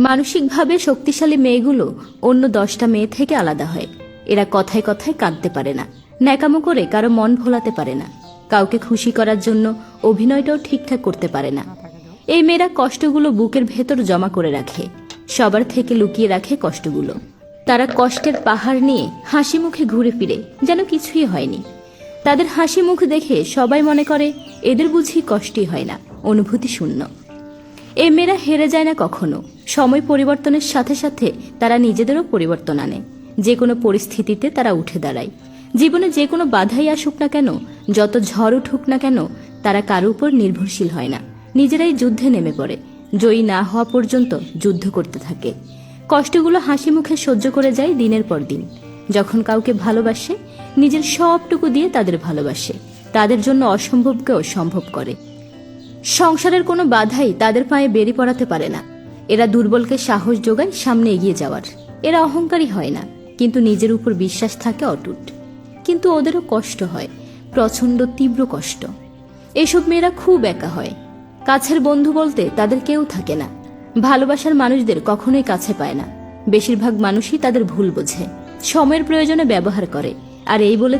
মানসিকভাবে শক্তিশালী মেয়েগুলো অন্য 10টা মেয়ে থেকে আলাদা হয়। এরা কথায় কথায় কাঁদতে পারে না, ন্যাকামো করে কারো মন ভোলাতে পারে না, কাউকে খুশি করার জন্য অভিনয়টাও ঠিকঠাক করতে পারে না। এই মেয়েরা কষ্টগুলো বুকের ভেতর জমা করে রাখে, সবার থেকে লুকিয়ে রাখে কষ্টগুলো। তারা কষ্টের পাহাড় নিয়ে হাসি মুখে ঘুরে ফিরে যেন কিছুই হয়নি। তাদের হাসি মুখ দেখে সবাই মনে করে এদের বুঝি কষ্টই হয় না, অনুভূতি শূন্য। এই মেয়েরা হেরে যায় না কখনো। সময় পরিবর্তনের সাথে সাথে তারা নিজেদেরও পরিবর্তন আনে। যে কোনো পরিস্থিতিতে তারা উঠে দাঁড়ায়। জীবনে যে কোনো বাধাই আসুক না কেন, যত ঝড় উঠুক না কেন, তারা কারো উপর নির্ভরশীল হয় না, নিজেরাই যুদ্ধে নেমে পড়ে। জয়ী না হওয়া পর্যন্ত যুদ্ধ করতে থাকে। কষ্টগুলো হাসি মুখে সহ্য করে যায় দিনের পর দিন। যখন কাউকে ভালোবাসে, নিজের সবটুকু দিয়ে তাদের ভালোবাসে, তাদের জন্য অসম্ভবকেও সম্ভব করে। সংসারের কোনো বাধাই তাদের পায়ে বেরি পড়াতে পারে না। এরা দুর্বলকে সাহস যোগায় সামনে এগিয়ে যাওয়ার। এরা অহংকারী হয় না, কিন্তু নিজের উপর বিশ্বাস থাকে অটুট। কিন্তু ওদেরও কষ্ট হয়, প্রচণ্ড তীব্র কষ্ট। এসব মেয়েরা খুব একা হয়। কাছের বন্ধু বলতে তাদের কেউ থাকে না। ভালোবাসার মানুষদের কখনোই কাছে পায় না। বেশিরভাগ মানুষই তাদের ভুল বোঝে, সময়ের প্রয়োজনে ব্যবহার করে, আর এই বলে